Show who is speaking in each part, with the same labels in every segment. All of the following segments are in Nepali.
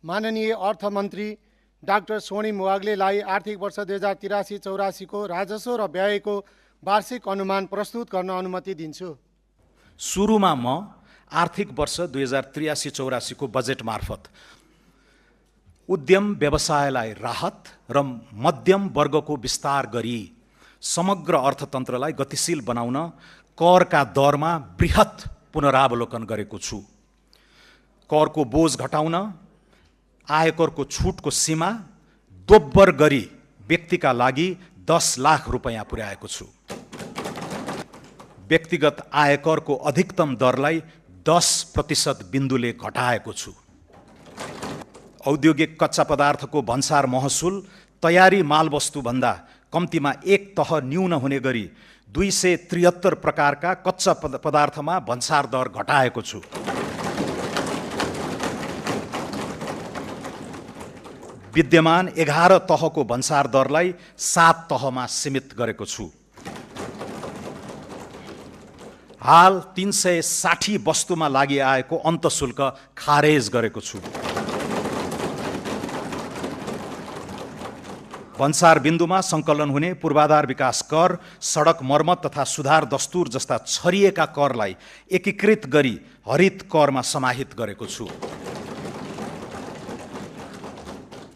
Speaker 1: माननीय अर्थमन्त्री डाक्टर स्वर्णिम वाग्लेलाई आर्थिक वर्ष 2083-84 को राजस्व र व्ययको वार्षिक अनुमान प्रस्तुत गर्न अनुमति दिन्छु।
Speaker 2: सुरुमा म आर्थिक वर्ष 2083-84 को बजेट मार्फत उद्यम व्यवसायलाई राहत र मध्यम वर्गको विस्तार गरी समग्र अर्थतन्त्रलाई गतिशील बनाउन करका दरमा बृहत पुनरावलोकन गरेको छु। करको बोझ घटाउन आयकरको छुटको सीमा दोब्बर गरी व्यक्तिका लागि 10 लाख रुपैयाँ पुर्याएको छु। व्यक्तिगत आयकरको अधिकतम दरलाई 10% बिन्दुले घटाएको छु। औद्योगिक कच्चा पदार्थको भन्सार महसुल तयारी मालवस्तु भन्दा कम्तीमा एक तह न्यून हुने गरी 273 प्रकारका कच्चा पदार्थमा भन्सार दर घटाएको छु। विद्यमान 11 तहको भन्सार दरलाई 7 तहमा सीमित गरेको छु। हाल 360 वस्तुमा लागि आएको अन्तशुल्क खारेज गरेको छु। भन्सार बिन्दुमा सङ्कलन हुने पूर्वाधार विकास कर, सडक मर्मत तथा सुधार दस्तुर जस्ता छरिएका करलाई एकीकृत गरी हरित करमा समाहित गरेको छु।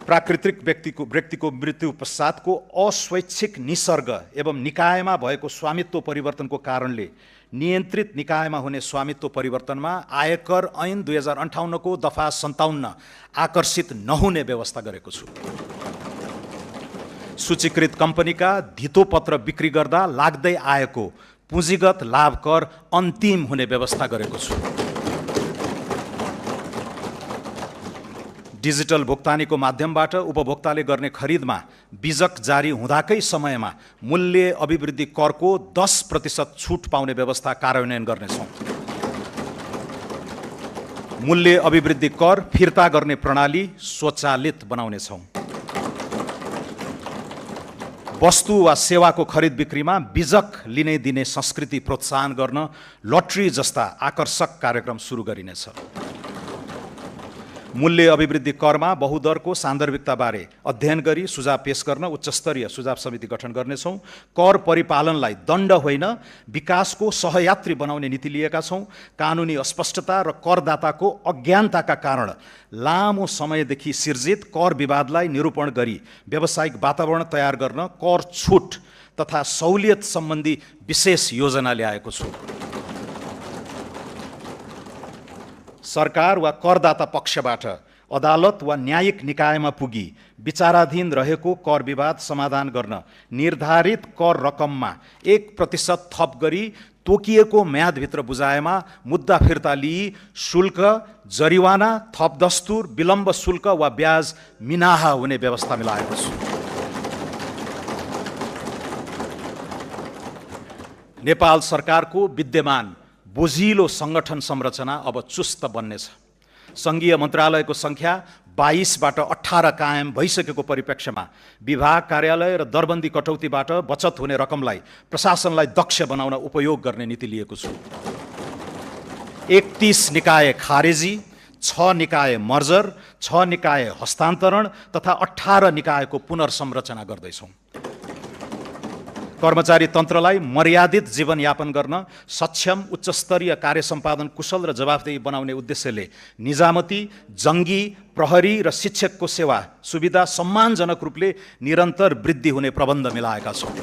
Speaker 2: प्राकृतिक व्यक्तिको मृत्यु पश्चातको अस्वैच्छिक निसर्ग एवं निकायमा भएको स्वामित्व परिवर्तनको कारणले नियन्त्रित निकायमा हुने स्वामित्व परिवर्तनमा आयकर ऐन 2058 को दफा 57 आकर्षित नहुने व्यवस्था गरेको छु। सूचीकृत कम्पनीका धितोपत्र बिक्री गर्दा लाग्दै आएको पुँजीगत लाभ कर अन्तिम हुने व्यवस्था गरेको छु। डिजिटल भुक्तानीको माध्यमबाट उपभोक्ताले गर्ने खरिदमा बिजक जारी हुँदाकै समयमा मूल्य अभिवृद्धि करको 10% छुट पाउने व्यवस्था कार्यान्वयन गर्नेछौँ। मूल्य अभिवृद्धि कर फिर्ता गर्ने प्रणाली स्वचालित बनाउनेछौँ। वस्तु वा सेवाको खरिद बिक्रीमा बिजक लिने दिने संस्कृति प्रोत्साहन गर्न लटरी जस्ता आकर्षक कार्यक्रम सुरु गरिनेछ। मूल्य अभिवृद्धि करमा बहुदरको सान्दर्भिकताबारे अध्ययन गरी सुझाव पेश गर्न उच्चस्तरीय सुझाव समिति गठन गर्नेछौँ। कर परिपालनलाई दण्ड होइन विकासको सहयात्री बनाउने नीति लिएका छौँ। कानुनी अस्पष्टता र करदाताको अज्ञानताका कारण लामो समयदेखि सिर्जित कर विवादलाई निरूपण गरी व्यावसायिक वातावरण तयार गर्न कर छुट तथा सहुलियत सम्बन्धी विशेष योजना ल्याएको छु। सरकार वा करदाता पक्षबाट अदालत वा न्यायिक निकायमा पुगी विचाराधीन रहेको कर विवाद समाधान गर्न निर्धारित कर रकममा 1% थप गरी तोकिएको म्यादभित्र बुझाएमा मुद्दा फिर्ता लिई शुल्क, जरिवाना, थप दस्तुर, विलम्ब शुल्क वा ब्याज मिनाहा हुने व्यवस्था मिलाएको छु। नेपाल सरकारको विद्यमान बोझिलो सङ्गठन संरचना अब चुस्त बन्नेछ। सङ्घीय मन्त्रालयको सङ्ख्या 22बाट 18 कायम भइसकेको परिप्रेक्ष्यमा विभाग, कार्यालय र दरबन्दी कटौतीबाट बचत हुने रकमलाई प्रशासनलाई दक्ष बनाउन उपयोग गर्ने नीति लिएको छु। 31 निकाय खारेजी, 6 निकाय मर्जर, 6 निकाय हस्तान्तरण तथा 18 निकायको पुनर्संरचना गर्दैछौँ। कर्मचारी तन्त्रलाई मर्यादित जीवनयापन गर्न सक्षम, उच्चस्तरीय कार्य सम्पादन कुशल र जवाफदेही बनाउने उद्देश्यले निजामती, जङ्गी, प्रहरी र शिक्षकको सेवा सुविधा सम्मानजनक रूपले निरन्तर वृद्धि हुने प्रबन्ध मिलाएका छौँ।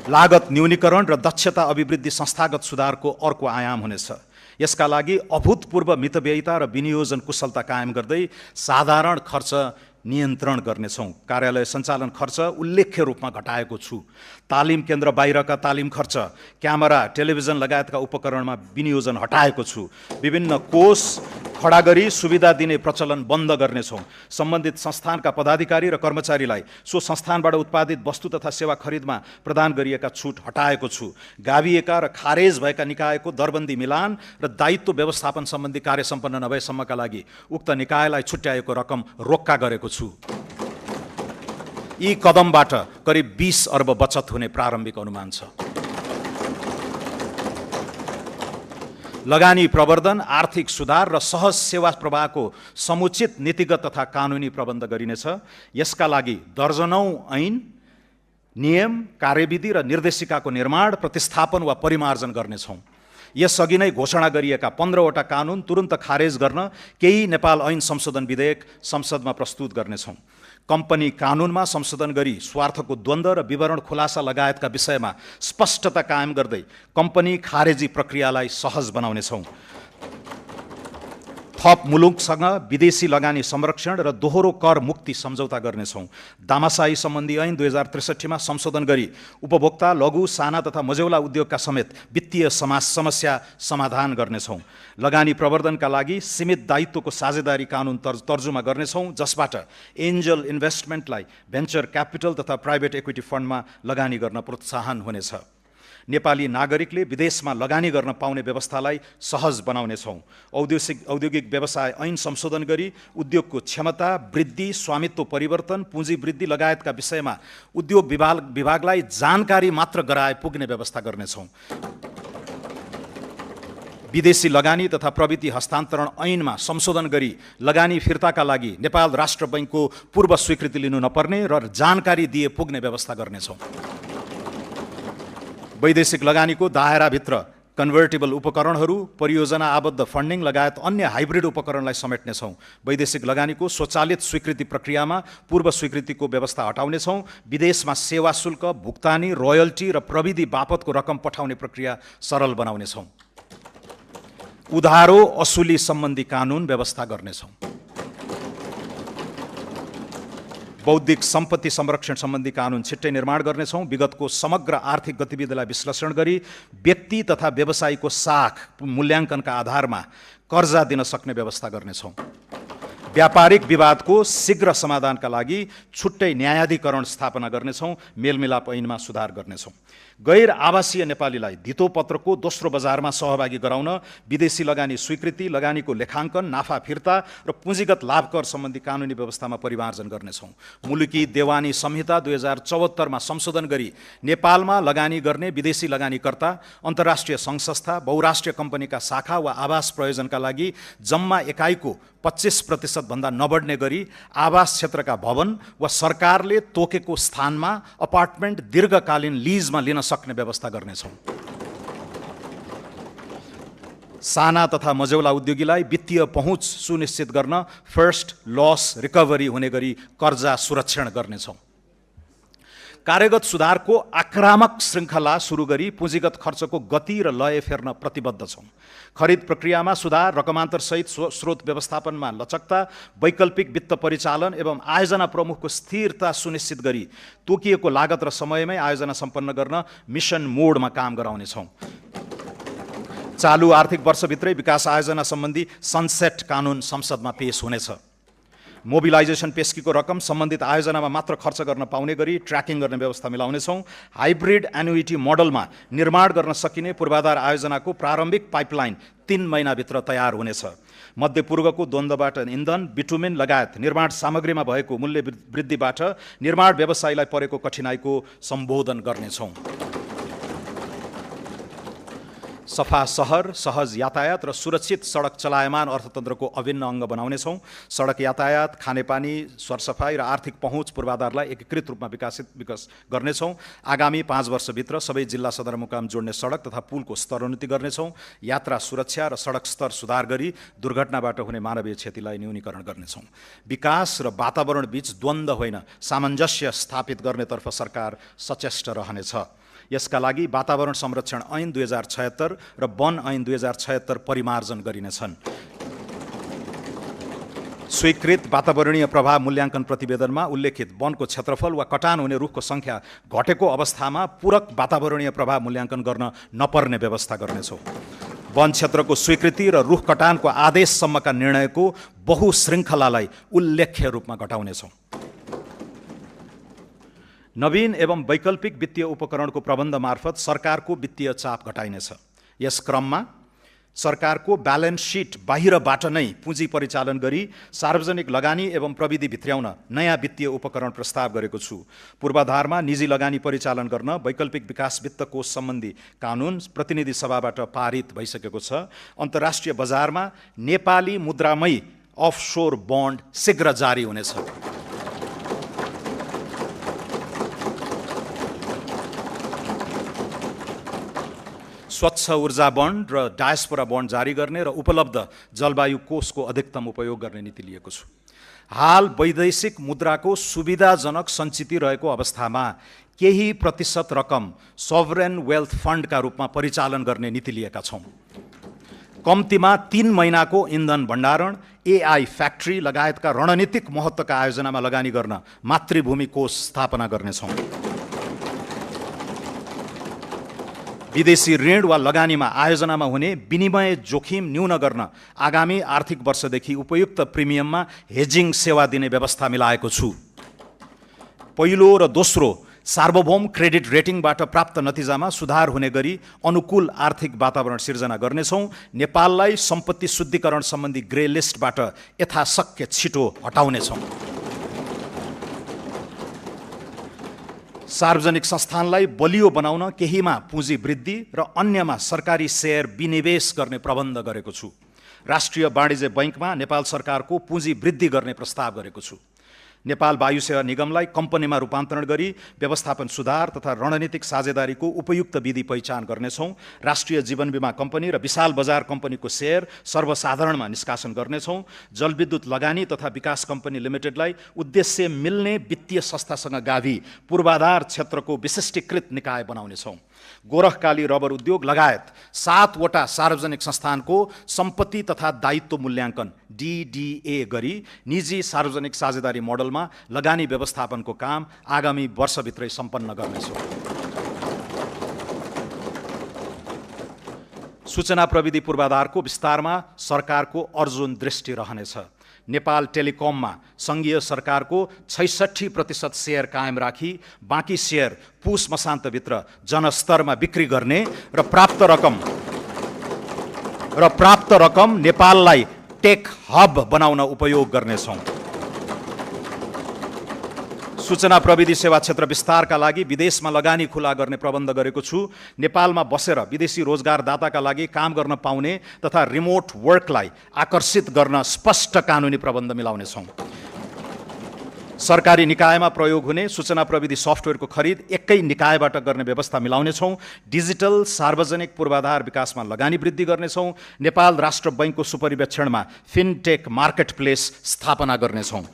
Speaker 2: लागत न्यूनीकरण र दक्षता अभिवृद्धि संस्थागत सुधारको अर्को आयाम हुनेछ। यसका लागि अभूतपूर्व मितव्ययिता र विनियोजन कुशलता कायम गर्दै साधारण खर्च नियन्त्रण गर्नेछौँ। कार्यालय सञ्चालन खर्च उल्लेख्य रूपमा घटाएको छु। तालिम केन्द्र बाहिरका तालिम खर्च, क्यामेरा, टेलिभिजन लगायतका उपकरणमा विनियोजन हटाएको छु। विभिन्न कोष खडा गरी सुविधा दिने प्रचलन बन्द गर्नेछौँ। सम्बन्धित संस्थानका पदाधिकारी र कर्मचारीलाई सो संस्थानबाट उत्पादित वस्तु तथा सेवा खरिदमा प्रदान गरिएका छुट हटाएको छु। गाभिएका र खारेज भएका निकायको दरबन्दी मिलान र दायित्व व्यवस्थापन सम्बन्धी कार्य सम्पन्न नभएसम्मका लागि उक्त निकायलाई छुट्याएको रकम रोक्का गरेको छु। यी कदमबाट करिब 20 अर्ब बचत हुने प्रारम्भिक अनुमान छ। लगानी प्रवर्धन, आर्थिक सुधार र सहज सेवा प्रवाहको समुचित नीतिगत तथा कानुनी प्रबन्ध गरिनेछ। यसका लागि दर्जनौं ऐन, नियम, कार्यविधि र निर्देशिकाको निर्माण, प्रतिस्थापन वा परिमार्जन गर्नेछौँ। यसअघि नै घोषणा गरिएका 15वटा कानुन तुरुन्त खारेज गर्न केही नेपाल ऐन संशोधन विधेयक संसदमा प्रस्तुत गर्नेछौँ। कम्पनी कानुनमा संशोधन गरी स्वार्थको द्वन्द्व र विवरण खुलासा लगायतका विषयमा स्पष्टता कायम गर्दै कम्पनी खारेजी प्रक्रियालाई सहज बनाउनेछौँ। थप मुलुकसँग विदेशी लगानी संरक्षण र दोहोरो कर मुक्ति सम्झौता गर्नेछौँ। दामासाही सम्बन्धी ऐन 2063 मा संशोधन गरी उपभोक्ता, लघु, साना तथा मझौला उद्योगका समेत वित्तीय समस्या समाधान गर्नेछौँ। लगानी प्रवर्धनका लागि सीमित दायित्वको साझेदारी कानुन तर्जुमा गर्नेछौँ, जसबाट एन्जल इन्भेस्टमेन्टलाई भेन्चर क्यापिटल तथा प्राइभेट इक्विटी फन्डमा लगानी गर्न प्रोत्साहन हुनेछ। नेपाली नागरिकले विदेशमा लगानी गर्न पाउने व्यवस्थालाई सहज बनाउनेछौँ। औद्योगिक व्यवसाय ऐन संशोधन गरी उद्योगको क्षमता वृद्धि, स्वामित्व परिवर्तन, पुँजी वृद्धि लगायतका विषयमा उद्योग विभागलाई जानकारी मात्र गराए पुग्ने व्यवस्था गर्नेछौँ। विदेशी लगानी तथा प्रविधि हस्तान्तरण ऐनमा संशोधन गरी लगानी फिर्ताका लागि नेपाल राष्ट्र बैङ्कको पूर्व स्वीकृति लिनु नपर्ने र जानकारी दिए पुग्ने व्यवस्था गर्नेछौँ। वैदेशिक लगानीको दायराभित्र कन्भर्टेबल उपकरणहरू, परियोजना आबद्ध फन्डिङ लगायत अन्य हाइब्रिड उपकरणलाई समेट्नेछौँ। वैदेशिक लगानीको स्वचालित स्वीकृति प्रक्रियामा पूर्व स्वीकृतिको व्यवस्था हटाउनेछौँ। विदेशमा सेवा शुल्क, भुक्तानी, रोयल्टी र प्रविधि बापतको रकम पठाउने प्रक्रिया सरल बनाउनेछौँ। उधारो असुली सम्बन्धी कानुन व्यवस्था गर्नेछौँ। बौद्धिक सम्पत्ति संरक्षण सम्बन्धी कानुन छिट्टै निर्माण गर्नेछौँ। विगतको समग्र आर्थिक गतिविधिलाई विश्लेषण गरी व्यक्ति तथा व्यवसायीको साख मूल्याङ्कनका आधारमा कर्जा दिन सक्ने व्यवस्था गर्नेछौँ। व्यापारिक विवादको शीघ्र समाधानका लागि छुट्टै न्यायाधिकरण स्थापना गर्नेछौँ। मेलमिलाप ऐनमा सुधार गर्नेछौँ। गैर आवासीय नेपालीलाई धितोपत्रको दोस्रो बजारमा सहभागी गराउन विदेशी लगानी स्वीकृति, लगानीको लेखाङ्कन, नाफा फिर्ता र पुँजीगत लाभकर सम्बन्धी कानुनी व्यवस्थामा परिमार्जन गर्नेछौँ। मुलुकी देवानी संहिता 2074 मा संशोधन गरी नेपालमा लगानी गर्ने विदेशी लगानीकर्ता, अन्तर्राष्ट्रिय सङ्घ संस्था, बहुराष्ट्रिय कम्पनीका शाखा वा आवास प्रयोजनका लागि जम्मा एकाइको 25% भन्दा नबढ्ने गरी आवास क्षेत्रका भवन वा सरकारले तोकेको स्थानमा अपार्टमेन्ट दीर्घकालीन लिजमा लिन सक्ने व्यवस्था गर्नेछौँ। साना तथा मझौला उद्योगीलाई वित्तीय पहुँच सुनिश्चित गर्न फर्स्ट लस रिकभरी हुने गरी कर्जा सुरक्षण गर्नेछौँ। कार्यगत सुधारको आक्रामक श्रृङ्खला सुरु गरी पुँजीगत खर्चको गति र लय फेर्न प्रतिबद्ध छौँ। खरिद प्रक्रियामा सुधार, रकमान्तरसहित स्रोत व्यवस्थापनमा लचकता, वैकल्पिक वित्त परिचालन एवं आयोजना प्रमुखको स्थिरता सुनिश्चित गरी तोकिएको लागत र समयमै आयोजना सम्पन्न गर्न मिसन मोडमा काम गराउनेछौँ। चालु आर्थिक वर्षभित्रै विकास आयोजना सम्बन्धी सनसेट कानुन संसदमा पेश हुनेछ। मोबिलाइजेसन पेस्कीको रकम सम्बन्धित आयोजनामा मात्र खर्च गर्न पाउने गरी ट्र्याकिङ गर्ने व्यवस्था मिलाउनेछौँ। हाइब्रिड एन्युइटी मोडलमा निर्माण गर्न सकिने पूर्वाधार आयोजनाको प्रारम्भिक पाइपलाइन 3 महिनाभित्र तयार हुनेछ। मध्यपूर्वको द्वन्द्वबाट इन्धन, बिटुमेन लगायत निर्माण सामग्रीमा भएको मूल्य वृद्धिबाट निर्माण व्यवसायीलाई परेको कठिनाइको सम्बोधन गर्नेछौँ। सफा सहर, सहज यातायात र सुरक्षित सडक चलायमान अर्थतन्त्रको अभिन्न अङ्ग बनाउनेछौँ। सडक यातायात, खानेपानी, सरसफाई र आर्थिक पहुँच पूर्वाधारलाई एकीकृत रूपमा विकास गर्नेछौँ। आगामी 5 वर्षभित्र सबै जिल्ला सदरमुकाम जोड्ने सडक तथा पुलको स्तरोन्नति गर्नेछौँ। यात्रा सुरक्षा र सडक स्तर सुधार गरी दुर्घटनाबाट हुने मानवीय क्षतिलाई न्यूनीकरण गर्नेछौँ। विकास र वातावरण बीच द्वन्द्व होइन, सामञ्जस्य स्थापित गर्नेतर्फ सरकार सचेष्ट रहनेछ। यसका लागि वातावरण संरक्षण ऐन 2076 र वन ऐन 2076 परिमार्जन गरिनेछन्। स्वीकृत वातावरणीय प्रभाव मूल्याङ्कन प्रतिवेदनमा उल्लेखित वनको क्षेत्रफल वा कटान हुने रुखको सङ्ख्या घटेको अवस्थामा पूरक वातावरणीय प्रभाव मूल्याङ्कन गर्न नपर्ने व्यवस्था गर्नेछौँ। वन क्षेत्रको स्वीकृति र रुख कटानको आदेशसम्मका निर्णयको बहुशृङ्खलालाई उल्लेख्य रूपमा घटाउनेछौँ। नवीन एवं वैकल्पिक वित्तीय उपकरणको प्रबन्ध मार्फत सरकारको वित्तीय चाप घटाइनेछ। यस क्रममा सरकारको ब्यालेन्स सिट बाहिरबाट नै पुँजी परिचालन गरी सार्वजनिक लगानी एवं प्रविधि भित्र्याउन नयाँ वित्तीय उपकरण प्रस्ताव गरेको छु। पूर्वाधारमा निजी लगानी परिचालन गर्न वैकल्पिक विकास वित्त कोष सम्बन्धी कानुन प्रतिनिधि सभाबाट पारित भइसकेको छ। अन्तर्राष्ट्रिय बजारमा नेपाली मुद्रामै अफसोर बन्ड शीघ्र जारी हुनेछ। स्वच्छ ऊर्जा बन्ड र डायस्पोरा बन्ड जारी गर्ने र उपलब्ध जलवायु कोषको अधिकतम उपयोग गर्ने नीति लिएको छु। हाल वैदेशिक मुद्राको सुविधाजनक सञ्चिति रहेको अवस्थामा केही प्रतिशत रकम सोभरेन वेल्थ फन्डका रूपमा परिचालन गर्ने नीति लिएका छौँ। कम्तीमा 3 महिनाको इन्धन भण्डारण, एआई फ्याक्ट्री लगायतका रणनीतिक महत्त्वका आयोजनामा लगानी गर्न मातृभूमि कोष स्थापना गर्नेछौँ। विदेशी ऋण वा लगानीमा आयोजनामा हुने विनिमय जोखिम न्यून गर्न आगामी आर्थिक वर्षदेखि उपयुक्त प्रिमियममा हेजिङ सेवा दिने व्यवस्था मिलाएको छु। पहिलो र दोस्रो सार्वभौम क्रेडिट रेटिङबाट प्राप्त नतिजामा सुधार हुने गरी अनुकूल आर्थिक वातावरण सिर्जना गर्नेछौँ। नेपाललाई सम्पत्ति शुद्धिकरण सम्बन्धी ग्रे लिस्टबाट यथाशक्य छिटो हटाउनेछौँ। सार्वजनिक संस्थानलाई बलियो बनाउन केहीमा पुँजी वृद्धि र अन्यमा सरकारी सेयर विनिवेश गर्ने प्रबन्ध गरेको छु। राष्ट्रिय वाणिज्य बैङ्कमा नेपाल सरकारको पुँजी वृद्धि गर्ने प्रस्ताव गरेको छु। नेपाल वायु सेवा निगमलाई कम्पनीमा रूपान्तरण गरी व्यवस्थापन सुधार तथा रणनीतिक साझेदारीको उपयुक्त विधि पहिचान गर्नेछौँ। राष्ट्रिय जीवन बीमा कम्पनी र विशाल बजार कम्पनीको सेयर सर्वसाधारणमा निष्कासन गर्नेछौँ। जलविद्युत लगानी तथा विकास कम्पनी लिमिटेडलाई उद्देश्य मिल्ने वित्तीय संस्थासँग गाभी पूर्वाधार क्षेत्रको विशिष्टीकृत निकाय बनाउनेछौँ। गोरखकाली रबर उद्योग लगायत 7वटा सार्वजनिक संस्थानको सम्पत्ति तथा दायित्व मूल्याङ्कन DDA गरी निजी सार्वजनिक साझेदारी मोडलमा लगानी व्यवस्थापनको काम आगामी वर्षभित्रै सम्पन्न गर्नेछौँ। सूचना प्रविधि पूर्वाधारको विस्तारमा सरकारको अर्जुन दृष्टि रहनेछ। नेपाल टेलिकममा सङ्घीय सरकारको 66% सेयर कायम राखी बाँकी सेयर पुस मसान्तभित्र जनस्तरमा बिक्री गर्ने र प्राप्त रकम नेपाललाई टेक हब बनाउन उपयोग गर्नेछौँ। सूचना प्रविधि सेवा क्षेत्र विस्तारका लागि विदेशमा लगानी खुला गर्ने प्रबन्ध गरेको छु। नेपालमा बसेर विदेशी रोजगारदाताका लागि काम गर्न पाउने तथा रिमोट वर्कलाई आकर्षित गर्न स्पष्ट कानुनी प्रबन्ध मिलाउनेछौँ। सरकारी निकायमा प्रयोग हुने सूचना प्रविधि सफ्टवेयरको खरिद एकै निकायबाट गर्ने व्यवस्था मिलाउनेछौँ। डिजिटल सार्वजनिक पूर्वाधार विकासमा लगानी वृद्धि गर्नेछौँ। नेपाल राष्ट्र बैङ्कको सुपरिवेक्षणमा फिनटेक मार्केट प्लेस स्थापना गर्नेछौँ।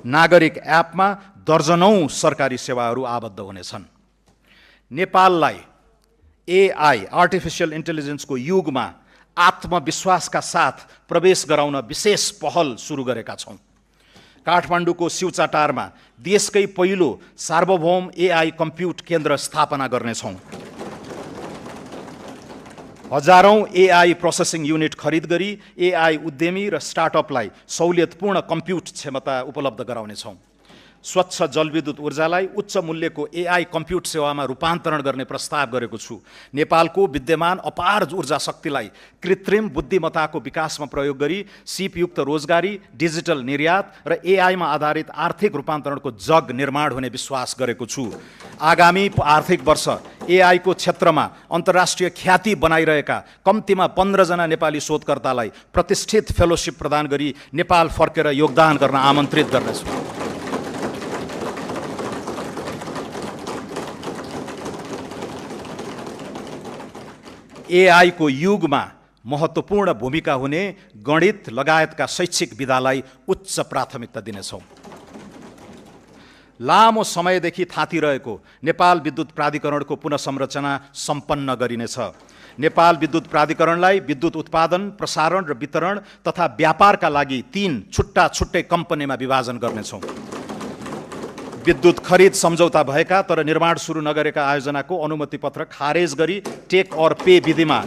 Speaker 2: नागरिक एपमा दर्जनौं सरकारी सेवाहरू आबद्ध हुनेछन्। नेपाललाई एआई आर्टिफिसियल इन्टेलिजेन्सको युगमा आत्मविश्वासका साथ प्रवेश गराउन विशेष पहल सुरु गरेका छौँ। काठमाडौँको शिवचाटारमा देशकै पहिलो सार्वभौम एआई कम्प्युट केन्द्र स्थापना गर्नेछौँ। हजारौं एआई प्रोसेसिङ युनिट खरिद गरी एआई उद्यमी र स्टार्टअपलाई सहुलियतपूर्ण कम्प्युट क्षमता उपलब्ध गराउनेछौँ। स्वच्छ जलविद्युत ऊर्जालाई उच्च मूल्यको एआई कम्प्युट सेवामा रूपान्तरण गर्ने प्रस्ताव गरेको छु। नेपालको विद्यमान अपार ऊर्जा शक्तिलाई कृत्रिम बुद्धिमत्ताको विकासमा प्रयोग गरी सिपयुक्त रोजगारी, डिजिटल निर्यात र एआईमा आधारित आर्थिक रूपान्तरणको जग निर्माण हुने विश्वास गरेको छु। आगामी आर्थिक वर्ष एआईको क्षेत्रमा अन्तर्राष्ट्रिय ख्याति बनाइरहेका कम्तीमा 15 जना नेपाली शोधकर्तालाई प्रतिष्ठित फेलोशिप प्रदान गरी नेपाल फर्केर योगदान गर्न आमन्त्रित गर्नेछु। एआई को युगमा महत्त्वपूर्ण भूमिका हुने गणित लगायतका शैक्षिक विधालाई उच्च प्राथमिकता दिनेछौँ। लामो समयदेखि थाँतिरहेको नेपाल विद्युत प्राधिकरणको पुनःसंरचना सम्पन्न गरिनेछ। नेपाल विद्युत प्राधिकरणलाई विद्युत उत्पादन, प्रसारण र वितरण तथा व्यापारका लागि 3 छुट्टै कम्पनीमा विभाजन गर्नेछौँ। विद्युत खरिद सम्झौता भएका तर निर्माण सुरु नगरेका आयोजनाको अनुमति पत्र खारेज गरी टेक और पे विधिमा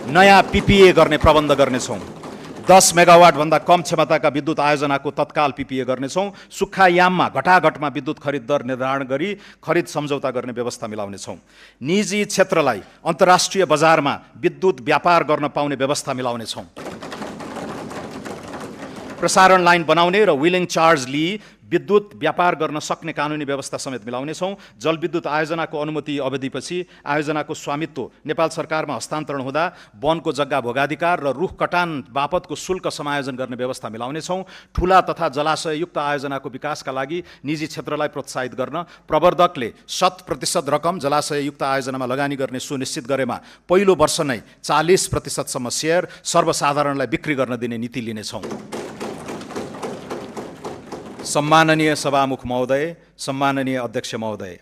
Speaker 2: नयाँ PPA गर्ने प्रबन्ध गर्नेछौँ। 10 मेगावाटभन्दा कम क्षमताका विद्युत आयोजनाको तत्काल पिपिए गर्नेछौँ। सुक्खा याममा घटाघटमा विद्युत खरिद दर निर्धारण गरी खरिद सम्झौता गर्ने व्यवस्था मिलाउनेछौँ। निजी क्षेत्रलाई अन्तर्राष्ट्रिय बजारमा विद्युत व्यापार गर्न पाउने व्यवस्था मिलाउनेछौँ। प्रसारण लाइन बनाउने र विलिङ चार्ज लिई विद्युत व्यापार गर्न सक्ने कानुनी व्यवस्था समेत मिलाउनेछौँ। जलविद्युत आयोजनाको अनुमति अवधिपछि आयोजनाको स्वामित्व नेपाल सरकारमा हस्तान्तरण हुँदा वनको जग्गा भोगाधिकार र रुख कटान बापतको शुल्क समायोजन गर्ने व्यवस्था मिलाउनेछौँ। ठुला तथा जलाशययुक्त आयोजनाको विकासका लागि निजी क्षेत्रलाई प्रोत्साहित गर्न प्रवर्धकले 100% रकम जलाशययुक्त आयोजनामा लगानी गर्ने सुनिश्चित गरेमा पहिलो वर्ष नै 40% सेयर सर्वसाधारणलाई बिक्री गर्न दिने नीति लिनेछौँ। सम्माननीय सभामुख महोदय, सम्माननीय अध्यक्ष महोदय,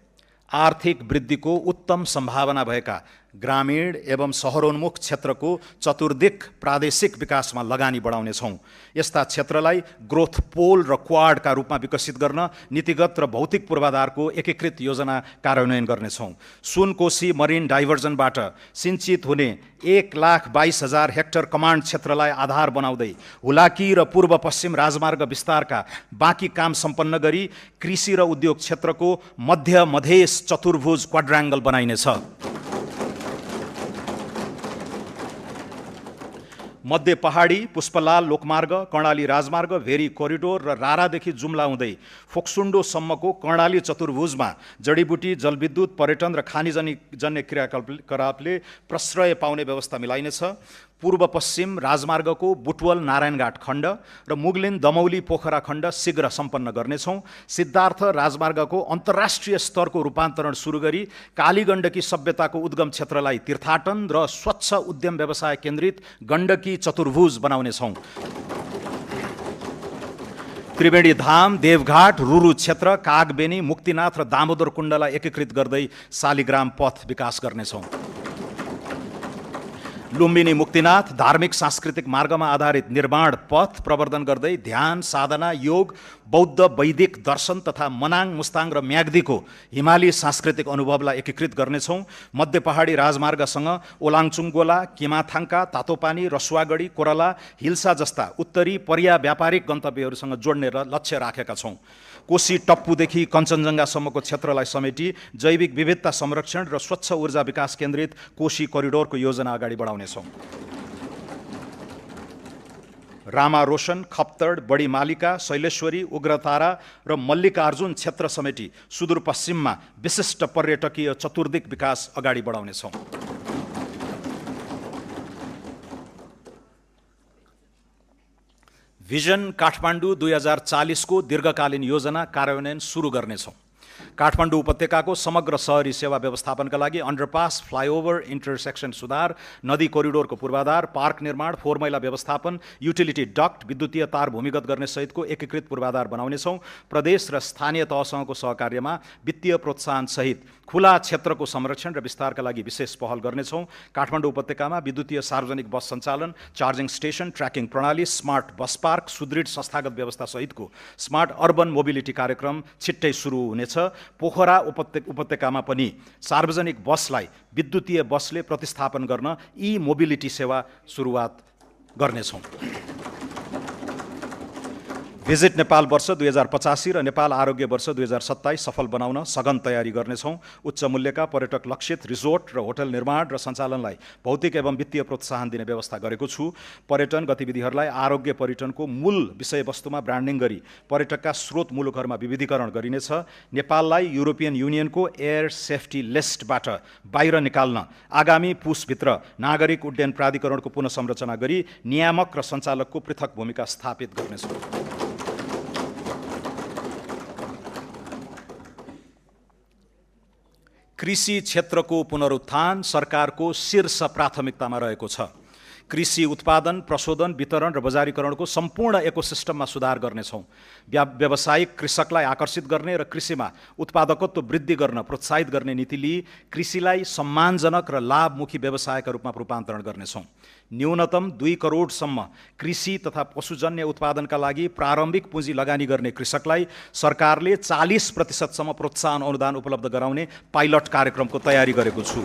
Speaker 2: आर्थिक वृद्धिको उत्तम सम्भावना भएका ग्रामीण एवं शहरोन्मुख क्षेत्रको चतुर्दिक प्रादेशिक विकासमा लगानी बढाउनेछौँ। यस्ता क्षेत्रलाई ग्रोथ पोल र क्वाडका रूपमा विकसित गर्न नीतिगत र भौतिक पूर्वाधारको एकीकृत योजना कार्यान्वयन गर्नेछौँ। सुनकोशी मरिन डाइभर्जनबाट सिञ्चित हुने 1,22,000 हेक्टर कमान्ड क्षेत्रलाई आधार बनाउँदै हुलाकी र पूर्व पश्चिम राजमार्ग विस्तारका बाँकी काम सम्पन्न गरी कृषि र उद्योग क्षेत्रको मध्य मधेस चतुर्भुज क्वाड्राङ्गल बनाइनेछ। मध्य पहाडी, पुष्पलाल लोकमार्ग, कर्णाली राजमार्ग, भेरी कोरिडोर र रारादेखि जुम्ला हुँदै फोक्सुन्डोसम्मको कर्णाली चतुर्भुजमा जडीबुटी, जलविद्युत, पर्यटन र खानीजन्य क्रियाकलापले प्रश्रय पाउने व्यवस्था मिलाइनेछ। पूर्व पश्चिम राजमार्गको बुटवल नारायणघाट खण्ड र मुगलिन दमौली पोखरा खण्ड शीघ्र सम्पन्न गर्नेछौँ। सिद्धार्थ राजमार्गको अन्तर्राष्ट्रिय स्तरको रूपान्तरण सुरु गरी कालीगण्डकी सभ्यताको उद्गम क्षेत्रलाई तीर्थाटन र स्वच्छ उद्यम व्यवसाय केन्द्रित गण्डकी चतुर्भुज बनाउनेछौँ। त्रिवेणी धाम, देवघाट, रुरु क्षेत्र, कागबेनी, मुक्तिनाथ र दामोदर कुण्डलाई एकीकृत गर्दै शालिग्राम पथ विकास गर्नेछौँ। लुम्बिनी मुक्तिनाथ धार्मिक सांस्कृतिक मार्गमा आधारित निर्माण पथ प्रवर्धन गर्दै ध्यान, साधना, योग, बौद्ध वैदिक दर्शन तथा मनाङ, मुस्ताङ र म्याग्दीको हिमाली सांस्कृतिक अनुभवलाई एकीकृत गर्नेछौँ। मध्य पहाडी राजमार्गसँग ओलाङचुङगोला, किमाथाङका, तातोपानी, रसुवागढी, कोरला, हिल्सा जस्ता उत्तरी पर्या व्यापारिक गन्तव्यहरूसँग जोड्ने लक्ष्य राखेका छौँ। कोशी टप्पुदेखि कञ्चनजङ्घासम्मको क्षेत्रलाई समेटी जैविक विविधता संरक्षण र स्वच्छ ऊर्जा विकास केन्द्रित कोशी कोरिडोरको योजना अगाडि बढाउनेछौँ। रामा रोशन, खप्तड, बडी मालिका, शैलेश्वरी, उग्रतारा र मल्लिकार्जुन क्षेत्र समेटी सुदूरपश्चिममा विशिष्ट पर्यटकीय चतुर्दिक विकास अगाडि बढाउनेछौँ। भिजन काठमाडौँ 2040 को दीर्घकालीन योजना कार्यान्वयन सुरु गर्नेछौँ। काठमाडौँ उपत्यकाको समग्र शहरी सेवा व्यवस्थापनका लागि अन्डरपास, फ्लाइओभर, इन्टरसेक्सन सुधार, नदी कोरिडोरको पूर्वाधार, पार्क निर्माण, फोहोर मैला व्यवस्थापन, युटिलिटी डक्ट, विद्युतीय तार भूमिगत गर्ने सहितको एकीकृत पूर्वाधार बनाउनेछौँ। प्रदेश र स्थानीय तहसँगको सहकार्यमा वित्तीय प्रोत्साहन सहित खुला क्षेत्रको संरक्षण र विस्तारका लागि विशेष पहल गर्नेछौँ। काठमाडौँ उपत्यकामा विद्युतीय सार्वजनिक बस सञ्चालन, चार्जिङ स्टेसन, ट्र्याकिङ प्रणाली, स्मार्ट बस पार्क, सुदृढ संस्थागत व्यवस्था सहितको स्मार्ट अर्बन मोबिलिटी कार्यक्रम छिट्टै सुरु हुनेछ। पोखरा उपत्यकामा पनि सार्वजनिक बसलाई विद्युतीय बसले प्रतिस्थापन गर्न ई मोबिलिटी सेवा सुरुवात गर्नेछौँ। भिजिट नेपाल वर्ष 2085 र नेपाल आरोग्य वर्ष 2027 सफल बनाउन सघन तयारी गर्नेछौँ। उच्च मूल्यका पर्यटक लक्षित रिजोर्ट र होटल निर्माण र सञ्चालनलाई भौतिक एवं वित्तीय प्रोत्साहन दिने व्यवस्था गरेको छु। पर्यटन गतिविधिहरूलाई आरोग्य पर्यटनको मूल विषयवस्तुमा ब्रान्डिङ गरी पर्यटकका स्रोत मुलुकहरूमा विविधीकरण गरिनेछ। नेपाललाई युरोपियन युनियनको एयर सेफ्टी लिस्टबाट बाहिर निकाल्न आगामी पुसभित्र नागरिक उड्डयन प्राधिकरणको पुनः संरचना गरी नियामक र सञ्चालकको पृथक भूमिका स्थापित गर्नेछौँ। कृषि क्षेत्रको पुनरुत्थान सरकारको शीर्ष प्राथमिकतामा रहेको छ। कृषि उत्पादन, प्रशोधन, वितरण र बजारीकरणको सम्पूर्ण इकोसिस्टममा सुधार गर्नेछौँ। व्यावसायिक कृषकलाई आकर्षित गर्ने र कृषिमा उत्पादकत्व वृद्धि गर्न प्रोत्साहित गर्ने नीति लिई कृषिलाई सम्मानजनक र लाभमुखी व्यवसायका रूपमा रूपान्तरण गर्नेछौँ। न्यूनतम 2 करोडसम्म कृषि तथा पशुजन्य उत्पादनका लागि प्रारम्भिक पुँजी लगानी गर्ने कृषकलाई सरकारले 40% प्रोत्साहन अनुदान उपलब्ध गराउने पाइलट कार्यक्रमको तयारी गरेको छु।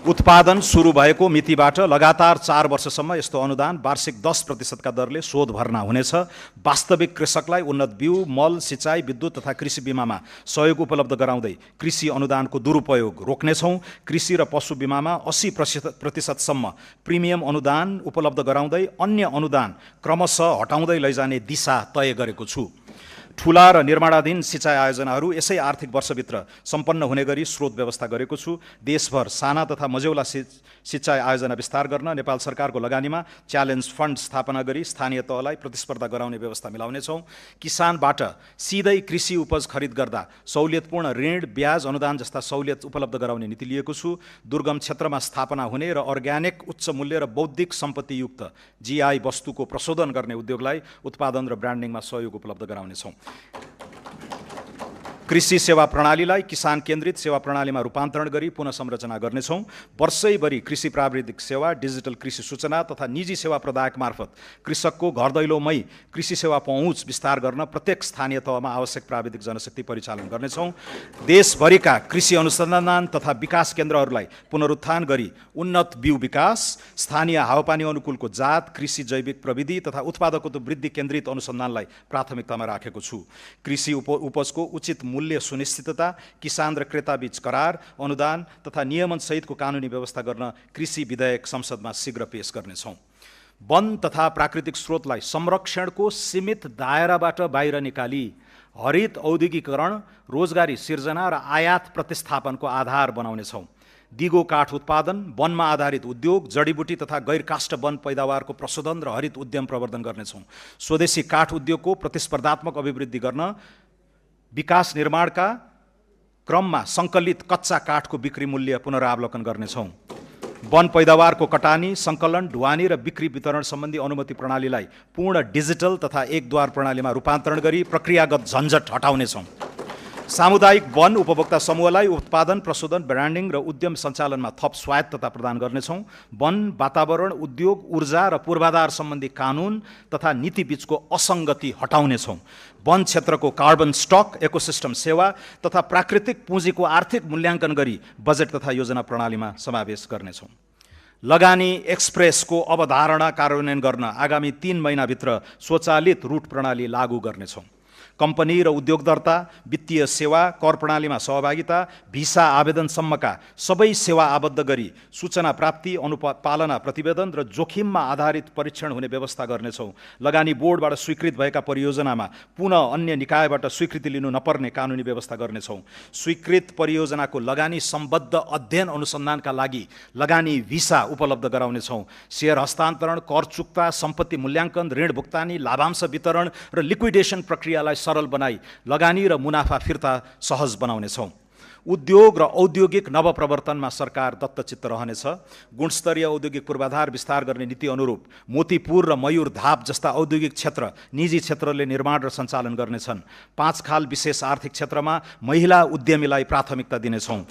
Speaker 2: उत्पादन सुरु भएको मितिबाट लगातार 4 वर्षसम्म यस्तो अनुदान वार्षिक 10% दरले शोध भर्ना हुनेछ। वास्तविक कृषकलाई उन्नत बिउ, मल, सिँचाइ, विद्युत तथा कृषि बिमामा सहयोग उपलब्ध गराउँदै कृषि अनुदानको दुरुपयोग रोक्नेछौँ। कृषि र पशु बिमामा 80% प्रिमियम अनुदान उपलब्ध गराउँदै अन्य अनुदान क्रमशः हटाउँदै लैजाने दिशा तय गरेको छु। ठूला र निर्माणाधीन सिँचाइ आयोजनाहरू यसै आर्थिक वर्षभित्र सम्पन्न हुने गरी स्रोत व्यवस्था गरेको छु। देशभर साना तथा मझौला सिँचाइ आयोजना विस्तार गर्न नेपाल सरकारको लगानीमा च्यालेन्ज फन्ड स्थापना गरी स्थानीय तहलाई प्रतिस्पर्धा गराउने व्यवस्था मिलाउनेछौँ। किसानबाट सिधै कृषि उपज खरिद गर्दा सहुलियतपूर्ण ऋण, ब्याज, अनुदान जस्ता सहुलियत उपलब्ध गराउने नीति लिएको छु। दुर्गम क्षेत्रमा स्थापना हुने र अर्ग्यानिक, उच्च मूल्य र बौद्धिक सम्पत्तियुक्त जीआई वस्तुको प्रशोधन गर्ने उद्योगलाई उत्पादन र ब्रान्डिङमा सहयोग उपलब्ध गराउनेछौँ। कृषि सेवा प्रणालीलाई किसान केन्द्रित सेवा प्रणालीमा रूपान्तरण गरी पुनः संरचना गर्नेछौँ। वर्षैभरि कृषि प्राविधिक सेवा, डिजिटल कृषि सूचना तथा निजी सेवा प्रदायक मार्फत कृषकको घर दैलोमै कृषि सेवा पहुँच विस्तार गर्न प्रत्येक स्थानीय तहमा आवश्यक प्राविधिक जनशक्ति परिचालन गर्नेछौँ। देशभरिका कृषि अनुसन्धान तथा विकास केन्द्रहरूलाई पुनरुत्थान गरी उन्नत बिउ विकास, स्थानीय हावापानी अनुकूलको जात, कृषि जैविक प्रविधि तथा उत्पादकत्व वृद्धि केन्द्रित अनुसन्धानलाई प्राथमिकतामा राखेको छु। कृषि उपजको उचित मूल्य सुनिश्चितता, किसान र क्रेताबीच करार, अनुदान तथा नियमन सहितको कानुनी व्यवस्था गर्न कृषि विधेयक संसदमा शीघ्र पेश गर्नेछौँ। वन तथा प्राकृतिक स्रोतलाई संरक्षणको सीमित दायराबाट बाहिर निकाली हरित औद्योगिकरण, रोजगारी सिर्जना र आयात प्रतिस्थापनको आधार बनाउनेछौँ। दिगो काठ उत्पादन, वनमा आधारित उद्योग, जडीबुटी तथा गैर काष्ठ वन पैदावारको प्रशोधन र हरित उद्यम प्रवर्धन गर्नेछौँ। स्वदेशी काठ उद्योगको प्रतिस्पर्धात्मक अभिवृद्धि गर्न विकास निर्माणका क्रममा सङ्कलित कच्चा काठको बिक्री मूल्य पुनरावलोकन गर्नेछौँ। वन पैदावारको कटानी, सङ्कलन, ढुवानी र बिक्री वितरण सम्बन्धी अनुमति प्रणालीलाई पूर्ण डिजिटल तथा एकद्वार प्रणालीमा रूपान्तरण गरी प्रक्रियागत झन्झट हटाउनेछौँ। सामुदायिक वन उपभोक्ता समूहलाई उत्पादन, प्रशोधन, ब्रान्डिङ र उद्यम सञ्चालनमा थप स्वायत्तता प्रदान गर्नेछौँ। वन, वातावरण, उद्योग, ऊर्जा र पूर्वाधार सम्बन्धी कानुन तथा नीति बीचको असङ्गति हटाउनेछौँ। वन क्षेत्रको कार्बन स्टक, इकोसिस्टम सेवा तथा प्राकृतिक पुँजीको आर्थिक मूल्याङ्कन गरी बजेट तथा योजना प्रणालीमा समावेश गर्नेछौँ। लगानी एक्सप्रेसको अवधारणा कार्यान्वयन गर्न आगामी 3 महिनाभित्र स्वचालित रूट प्रणाली लागू गर्नेछौँ। कम्पनी र उद्योग दर्ता, वित्तीय सेवा, कर प्रणालीमा सहभागिता, भिसा आवेदनसम्मका सबै सेवा आबद्ध गरी सूचना प्राप्ति, अनुपालना प्रतिवेदन र जोखिममा आधारित परीक्षण हुने व्यवस्था गर्नेछौँ। लगानी बोर्डबाट स्वीकृत भएका परियोजनामा पुनः अन्य निकायबाट स्वीकृति लिनु नपर्ने कानुनी व्यवस्था गर्नेछौँ। स्वीकृत परियोजनाको लगानी सम्बद्ध अध्ययन अनुसन्धानका लागि लगानी भिसा उपलब्ध गराउनेछौँ। सेयर हस्तान्तरण, कर चुक्ता, सम्पत्ति मूल्याङ्कन, ऋण भुक्तानी, लाभांश वितरण र लिक्विडेसन प्रक्रियालाई सरल बनाई लगानी र मुनाफा फिर्ता सहज बनाउनेछौँ। उद्योग र औद्योगिक नवप्रवर्तनमा सरकार दत्तचित्त रहनेछ। गुणस्तरीय औद्योगिक पूर्वाधार विस्तार गर्ने नीति अनुरूप मोतीपुर र मयूरधाप जस्ता औद्योगिक क्षेत्र निजी क्षेत्रले निर्माण र सञ्चालन गर्नेछन्। 5 खाल विशेष आर्थिक क्षेत्रमा महिला उद्यमीलाई प्राथमिकता दिनेछौँ।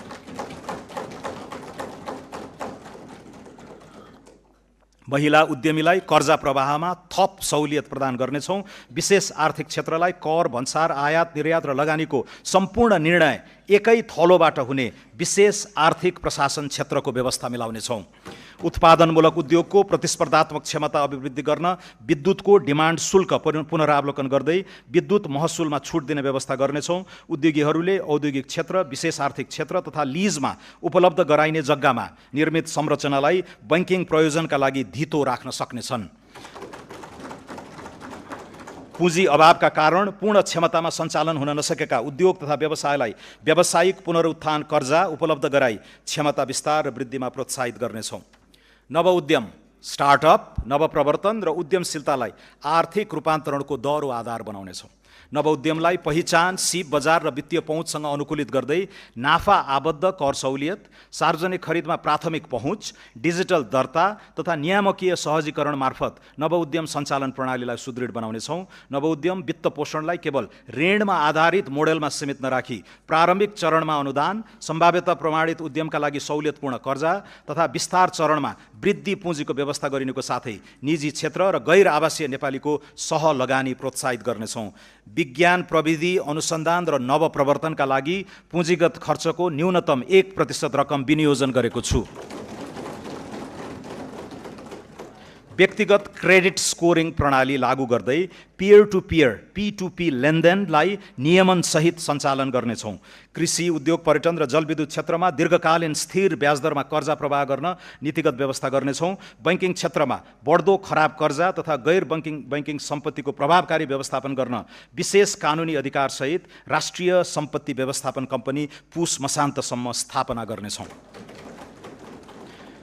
Speaker 2: महिला उद्यमीलाई कर्जा प्रवाहमा थप सहुलियत प्रदान गर्नेछौँ। विशेष आर्थिक क्षेत्रलाई कर, भन्सार, आयात, निर्यात र लगानीको सम्पूर्ण निर्णय एकै थलोबाट हुने विशेष आर्थिक प्रशासन क्षेत्रको व्यवस्था मिलाउनेछौँ। उत्पादनमूलक उद्योगको प्रतिस्पर्धात्मक क्षमता अभिवृद्धि गर्न विद्युतको डिमान्ड शुल्क पुनरावलोकन गर्दै विद्युत महसुलमा छुट दिने व्यवस्था गर्नेछौँ। उद्योगीहरूले औद्योगिक क्षेत्र, विशेष आर्थिक क्षेत्र तथा लिजमा उपलब्ध गराइने जग्गामा निर्मित संरचनालाई बैंकिङ प्रयोजनका लागि धितो राख्न सक्नेछन्। पुँजी अभावका कारण पूर्ण क्षमतामा सञ्चालन हुन नसकेका उद्योग तथा व्यवसायलाई व्यावसायिक पुनरुत्थान कर्जा उपलब्ध गराई क्षमता विस्तार र वृद्धिमा प्रोत्साहित गर्नेछौँ। नवउद्यम, स्टार्टअप, नवप्रवर्तन र उद्यमशीलतालाई आर्थिक रूपान्तरणको दह्रो आधार बनाउनेछौँ। नवउद्यमलाई पहिचान, सिप बजार र वित्तीय पहुँचसँग अनुकूलित गर्दै नाफा आबद्ध कर सहुलियत, सार्वजनिक खरिदमा प्राथमिक पहुँच, डिजिटल दर्ता तथा नियामकीय सहजीकरण मार्फत नवउद्यम सञ्चालन प्रणालीलाई सुदृढ बनाउनेछौँ। नवउद्यम वित्त पोषणलाई केवल ऋणमा आधारित मोडेलमा सीमित नराखी प्रारम्भिक चरणमा अनुदान, सम्भाव्यता प्रमाणित उद्यमका लागि सहुलियतपूर्ण कर्जा तथा विस्तार चरणमा वृद्धि पुँजीको व्यवस्था गरिनुको साथै निजी क्षेत्र र गैर आवासीय नेपालीको सहलगानी प्रोत्साहित गर्नेछौँ। विज्ञान प्रविधि अनुसन्धान र नवप्रवर्तनका लागि पुँजीगत खर्चको न्यूनतम 1% रकम विनियोजन गरेको छु। व्यक्तिगत क्रेडिट स्कोरिङ प्रणाली लागू गर्दै पियर टु पियर P2P लेनदेनलाई नियमनसहित सञ्चालन गर्नेछौँ। कृषि, उद्योग, पर्यटन र जलविद्युत क्षेत्रमा दीर्घकालीन स्थिर ब्याजदरमा कर्जा प्रवाह गर्न नीतिगत व्यवस्था गर्नेछौँ। बैंकिङ क्षेत्रमा बढ्दो खराब कर्जा तथा गैर बैंकिङ सम्पत्तिको प्रभावकारी व्यवस्थापन गर्न विशेष कानुनी अधिकारसहित राष्ट्रिय सम्पत्ति व्यवस्थापन कम्पनी पुस मसान्तसम्म स्थापना गर्नेछौँ।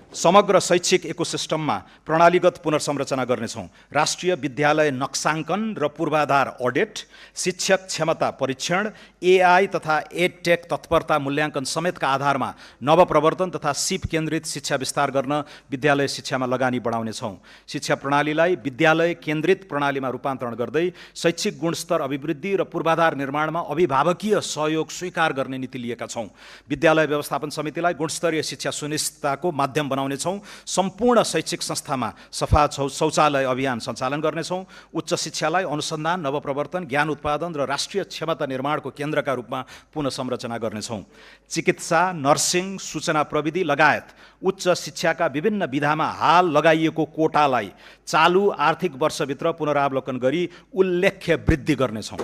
Speaker 2: समग्र शैक्षिक इकोसिस्टममा प्रणालीगत पुनर्संरचना गर्नेछौँ। राष्ट्रिय विद्यालय नक्साङ्कन र पूर्वाधार अडिट, शिक्षक क्षमता परीक्षण, AI तथा एडटेक तत्परता मूल्याङ्कन समेतका आधारमा नवप्रवर्तन तथा सिप केन्द्रित शिक्षा विस्तार गर्न विद्यालय शिक्षामा लगानी बढाउनेछौँ। शिक्षा प्रणालीलाई विद्यालय केन्द्रित प्रणालीमा रूपान्तरण गर्दै शैक्षिक गुणस्तर अभिवृद्धि र पूर्वाधार निर्माणमा अभिभावकीय सहयोग स्वीकार गर्ने नीति लिएका छौँ। विद्यालय व्यवस्थापन समितिलाई गुणस्तरीय शिक्षा सुनिश्चितताको माध्यम बनाउनेछौँ। सम्पूर्ण शैक्षिक संस्थामा सफा शौचालय अभियान सञ्चालन गर्नेछौँ। उच्च शिक्षालाई अनुसन्धान, नवप्रवर्तन, ज्ञान उत्पादन र राष्ट्रिय क्षमता निर्माणको केन्द्रका रूपमा पुनः संरचना गर्नेछौँ। चिकित्सा, नर्सिङ, सूचना प्रविधि लगायत उच्च शिक्षाका विभिन्न विधामा हाल लगाइएको कोटालाई चालु आर्थिक वर्षभित्र पुनरावलोकन गरी उल्लेख्य वृद्धि गर्नेछौँ।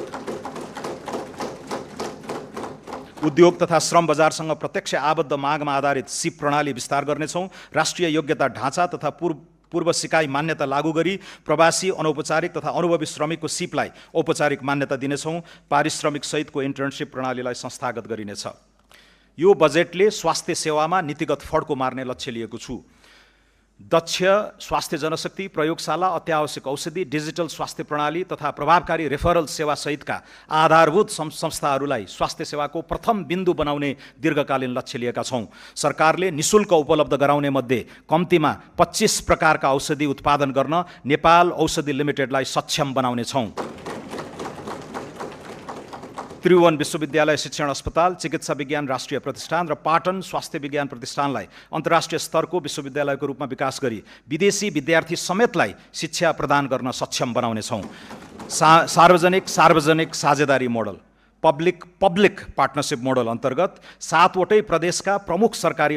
Speaker 2: उद्योग तथा श्रम बजारसँग प्रत्यक्ष आबद्ध मागमा आधारित सिप प्रणाली विस्तार गर्नेछौँ। राष्ट्रिय योग्यता ढाँचा तथा पूर्व सिकाइ मान्यता लागू गरी प्रवासी, अनौपचारिक तथा अनुभवी श्रमिकको सिपलाई औपचारिक मान्यता दिनेछौँ। पारिश्रमिक सहितको इन्टर्नसिप प्रणालीलाई संस्थागत गरिनेछ। यो बजेटले स्वास्थ्य सेवामा नीतिगत फड्को मार्ने लक्ष्य लिएको छु। दक्ष स्वास्थ्य जनशक्ति, प्रयोगशाला, अत्यावश्यक औषधि, डिजिटल स्वास्थ्य प्रणाली तथा प्रभावकारी रेफरल सेवा सहितका आधारभूत संस्थाहरूलाई स्वास्थ्य सेवाको प्रथम बिन्दु बनाउने दीर्घकालीन लक्ष्य लिएका छौँ। सरकारले निशुल्क उपलब्ध गराउने मध्ये कम्तीमा 25 प्रकारका औषधि उत्पादन गर्न नेपाल औषधि लिमिटेडलाई सक्षम बनाउनेछौँ। त्रिभुवन विश्वविद्यालय शिक्षण अस्पताल, चिकित्सा विज्ञान राष्ट्रिय प्रतिष्ठान र पाटन स्वास्थ्य विज्ञान प्रतिष्ठानलाई अन्तर्राष्ट्रिय स्तरको विश्वविद्यालयको रूपमा विकास गरी विदेशी विद्यार्थी समेतलाई शिक्षा प्रदान गर्न सक्षम बनाउनेछौँ। सार्वजनिक साझेदारी मोडल, पब्लिक पार्टनरसिप मोडल अन्तर्गत 7 वटै प्रदेशका प्रमुख सरकारी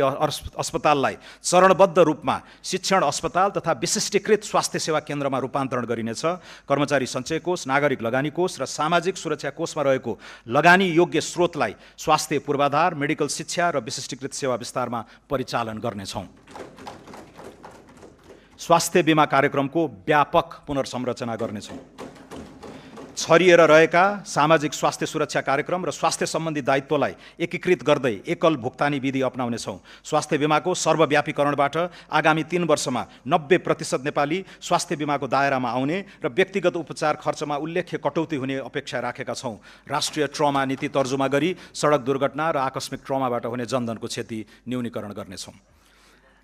Speaker 2: अस्पताललाई चरणबद्ध रूपमा शिक्षण अस्पताल तथा विशिष्टीकृत स्वास्थ्य सेवा केन्द्रमा रूपान्तरण गरिनेछ। कर्मचारी सञ्चय कोष, नागरिक लगानी कोष र सामाजिक सुरक्षा कोषमा रहेको लगानी योग्य स्रोतलाई स्वास्थ्य पूर्वाधार, मेडिकल शिक्षा र विशिष्टीकृत सेवा विस्तारमा परिचालन गर्नेछौँ। स्वास्थ्य बीमा कार्यक्रमको व्यापक पुनर्संरचना गर्नेछौँ। छरिएर रहेका सामाजिक स्वास्थ्य सुरक्षा कार्यक्रम र स्वास्थ्य सम्बन्धी दायित्वलाई एकीकृत गर्दै एकल भुक्तानी विधि अपनाउनेछौँ। स्वास्थ्य बीमाको सर्वव्यापीकरणबाट आगामी 3 वर्षमा 90% नेपाली स्वास्थ्य बीमाको दायरामा आउने र व्यक्तिगत उपचार खर्चमा उल्लेख्य कटौती हुने अपेक्षा राखेका छौँ। राष्ट्रिय ट्रमा नीति तर्जुमा गरी सडक दुर्घटना र आकस्मिक ट्रमाबाट हुने जनधनको क्षति न्यूनीकरण गर्नेछौँ।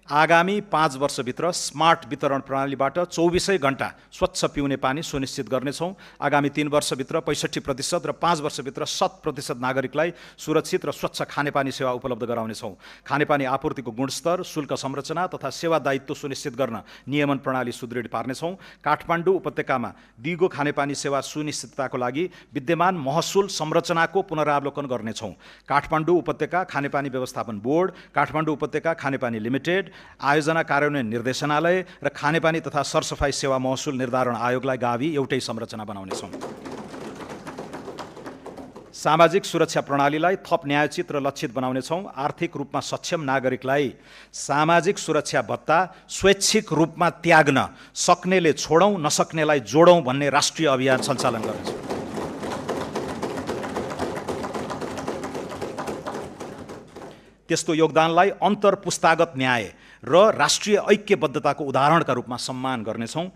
Speaker 2: आगामी 5 वर्षभित्र स्मार्ट वितरण प्रणालीबाट 24 घण्टा स्वच्छ पिउने पानी सुनिश्चित गर्नेछौँ। आगामी 3 वर्षभित्र 65% र 5 वर्षभित्र 100% नागरिकलाई सुरक्षित र स्वच्छ खानेपानी सेवा उपलब्ध गराउनेछौँ। खानेपानी आपूर्तिको गुणस्तर, शुल्क संरचना तथा सेवा दायित्व सुनिश्चित गर्न नियमन प्रणाली सुदृढ पार्नेछौँ। काठमाडौँ उपत्यकामा दिगो खानेपानी सेवा सुनिश्चितताको लागि विद्यमान महसुल संरचनाको पुनरावलोकन गर्नेछौँ। काठमाडौँ उपत्यका खानेपानी व्यवस्थापन बोर्ड, काठमाडौँ उपत्यका खानेपानी लिमिटेड, आयोजना कार्यान्वयन निर्देशनालय र खानेपानी तथा सरसफाई सेवा महसुल निर्धारण आयोगलाई गाभी एउटै संरचना बनाउनेछौँ। सामाजिक सुरक्षा प्रणालीलाई थप न्यायोचित र लक्षित बनाउनेछौँ। आर्थिक रूपमा सक्षम नागरिकलाई सामाजिक सुरक्षा भत्ता स्वैच्छिक रूपमा त्याग्न सक्नेले छोडौँ, नसक्नेलाई जोडौँ भन्ने राष्ट्रिय अभियान सञ्चालन गर्नेछौँ। त्यस्तो योगदानलाई अन्तर्पुस्तागत न्याय र राष्ट्रिय ऐक्यबद्धताको उदाहरणका रूपमा सम्मान गर्नेछौँ।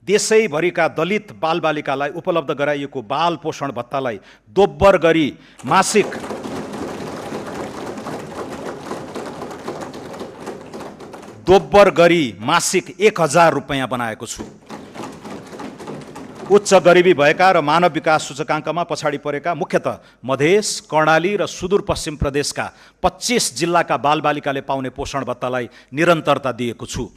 Speaker 2: देशैभरिका दलित बालबालिकालाई उपलब्ध गराइएको बाल पोषण भत्तालाई दोब्बर गरी मासिक दोब्बर गरी मासिक 1000 रुपैयाँ बनाएको छु। उच्च गरिबी भएका र मानव विकास सूचकाङ्कमा पछाडि परेका मुख्यतः मधेस, कर्णाली र सुदूरपश्चिम प्रदेशका 25 जिल्लाका बालबालिकाले पाउने पोषण भत्तालाई निरन्तरता दिएको छु।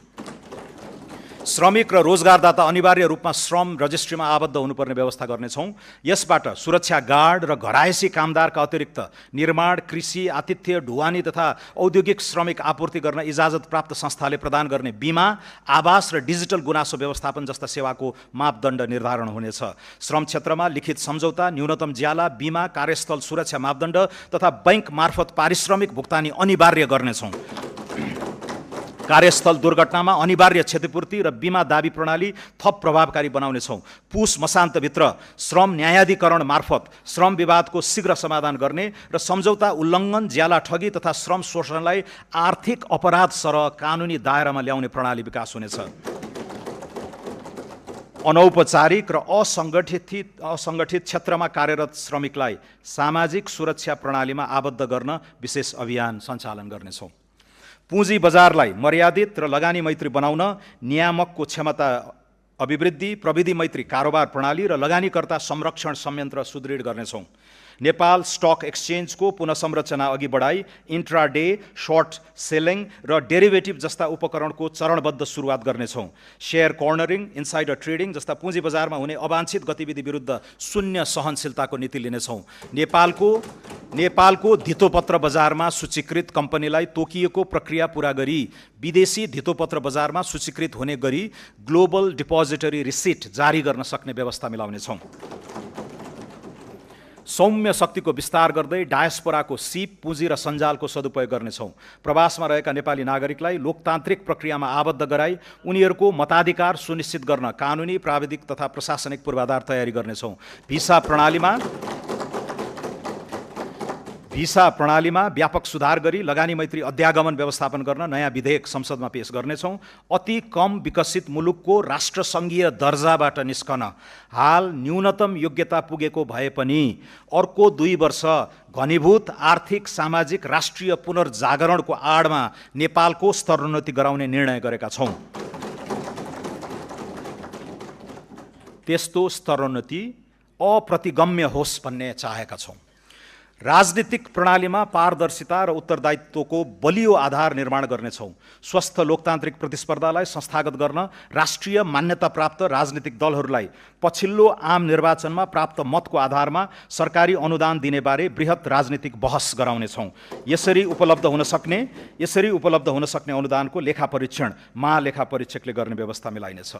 Speaker 2: श्रमिक र रोजगारदाता अनिवार्य रूपमा श्रम रजिस्ट्रीमा आबद्ध हुनुपर्ने व्यवस्था गर्नेछौँ। यसबाट सुरक्षा गार्ड र घरायसी कामदारका अतिरिक्त निर्माण, कृषि, आतिथ्य, ढुवानी तथा औद्योगिक श्रमिक आपूर्ति गर्न इजाजत प्राप्त संस्थाले प्रदान गर्ने बिमा, आवास र डिजिटल गुनासो व्यवस्थापन जस्ता सेवाको मापदण्ड निर्धारण हुनेछ। श्रम क्षेत्रमा लिखित सम्झौता, न्यूनतम ज्याला, बिमा, कार्यस्थल सुरक्षा मापदण्ड तथा बैंक मार्फत पारिश्रमिक भुक्तानी अनिवार्य गर्नेछौँ। कार्यस्थल दुर्घटनामा अनिवार्य क्षतिपूर्ति र बिमा दाबी प्रणाली थप प्रभावकारी बनाउनेछौँ। पुस मसान्तभित्र श्रम न्यायाधिकरण मार्फत श्रम विवादको शीघ्र समाधान गर्ने र सम्झौता उल्लङ्घन, ज्याला ठगी तथा श्रम शोषणलाई आर्थिक अपराध सरह कानुनी दायरामा ल्याउने प्रणाली विकास हुनेछ। अनौपचारिक र असङ्गठित क्षेत्रमा कार्यरत श्रमिकलाई सामाजिक सुरक्षा प्रणालीमा आबद्ध गर्न विशेष अभियान सञ्चालन गर्नेछौँ। पुँजी बजारलाई मर्यादित र लगानी मैत्री बनाउन नियामकको क्षमता अभिवृद्धि, प्रविधि मैत्री कारोबार प्रणाली र लगानीकर्ता संरक्षण संयन्त्र सुदृढ गर्नेछौँ। नेपाल स्टक एक्सचेन्जको पुनः संरचना अघि बढाई इन्ट्राडे, सर्ट सेलिङ र डेरिभेटिभ जस्ता उपकरणको चरणबद्ध सुरुवात गर्नेछौँ। शेयर कर्नरिङ, इन्साइडर ट्रेडिङ जस्ता पुँजी बजारमा हुने अवांछित गतिविधि विरुद्ध शून्य सहनशीलताको नीति लिनेछौँ। नेपालको धितोपत्र बजारमा सूचीकृत कम्पनीलाई तोकिएको प्रक्रिया पूरा गरी विदेशी धितोपत्र बजारमा सूचीकृत हुने गरी ग्लोबल डिपोजिटरी रिसिट जारी गर्न सक्ने व्यवस्था मिलाउनेछौँ। सौम्य शक्तिको विस्तार गर्दै डायस्पोराको सिप, पुँजी र सञ्जालको सदुपयोग गर्नेछौँ। प्रवासमा रहेका नेपाली नागरिकलाई लोकतान्त्रिक प्रक्रियामा आबद्ध गराई उनीहरूको मताधिकार सुनिश्चित गर्न कानुनी, प्राविधिक तथा प्रशासनिक पूर्वाधार तयारी गर्नेछौँ। भिसा प्रणालीमा व्यापक सुधार गरी लगानी मैत्री अध्यागमन व्यवस्थापन गर्न नयाँ विधेयक संसदमा पेश गर्नेछौँ। अति कम विकसित मुलुकको राष्ट्रसङ्घीय दर्जाबाट निस्कन हाल न्यूनतम योग्यता पुगेको भए पनि अर्को 2 वर्ष घनीभूत आर्थिक, सामाजिक, राष्ट्रिय पुनर्जागरणको आडमा नेपालको स्तरोन्नति गराउने निर्णय गरेका छौँ। त्यस्तो स्तरोन्नति अप्रतिगम्य होस् भन्ने चाहेका छौँ। राजनीतिक प्रणालीमा पारदर्शिता र उत्तरदायित्वको बलियो आधार निर्माण गर्नेछौँ। स्वस्थ लोकतान्त्रिक प्रतिस्पर्धालाई संस्थागत गर्न राष्ट्रिय मान्यता प्राप्त राजनीतिक दलहरूलाई पछिल्लो आम निर्वाचनमा प्राप्त मतको आधारमा सरकारी अनुदान दिने बारे बृहत राजनीतिक बहस गराउनेछौँ। यसरी उपलब्ध हुन सक्ने अनुदानको लेखा परीक्षण महालेखा परीक्षकले गर्ने व्यवस्था मिलाइनेछ।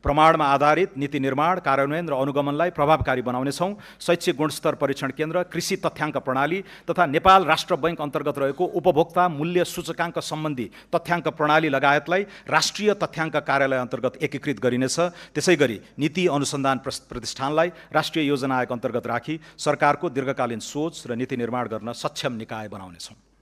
Speaker 2: प्रमाणमा आधारित नीति निर्माण, कार्यान्वयन र अनुगमनलाई प्रभावकारी बनाउनेछौँ। शैक्षिक गुणस्तर परीक्षण केन्द्र, कृषि तथ्याङ्क प्रणाली तथा नेपाल राष्ट्र बैङ्क अन्तर्गत रहेको उपभोक्ता मूल्य सूचकाङ्क सम्बन्धी तथ्याङ्क प्रणाली लगायतलाई राष्ट्रिय तथ्याङ्क कार्यालय अन्तर्गत एकीकृत गरिनेछ। त्यसैगरी नीति अनुसन्धान प्रतिष्ठानलाई राष्ट्रिय योजना आयोग अन्तर्गत राखी सरकारको दीर्घकालीन सोच र नीति निर्माण गर्न सक्षम निकाय बनाउनेछौँ।